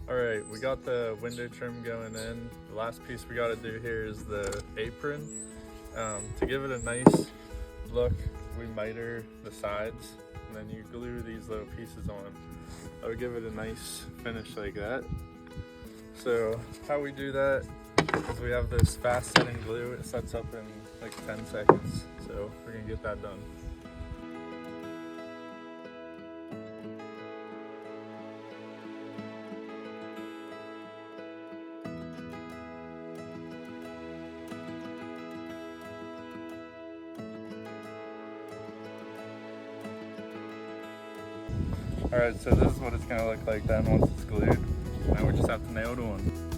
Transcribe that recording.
Alright, we got the window trim going in. The last piece we got to do here is the apron. To give it a nice look, we miter the sides and then you glue these little pieces on. That would give it a nice finish like that. So how we do that is we have this fast setting glue. It sets up in like 10 seconds. So we're gonna get that done. Alright, so this is what it's gonna look like then once it's glued. Now we just have to nail it on.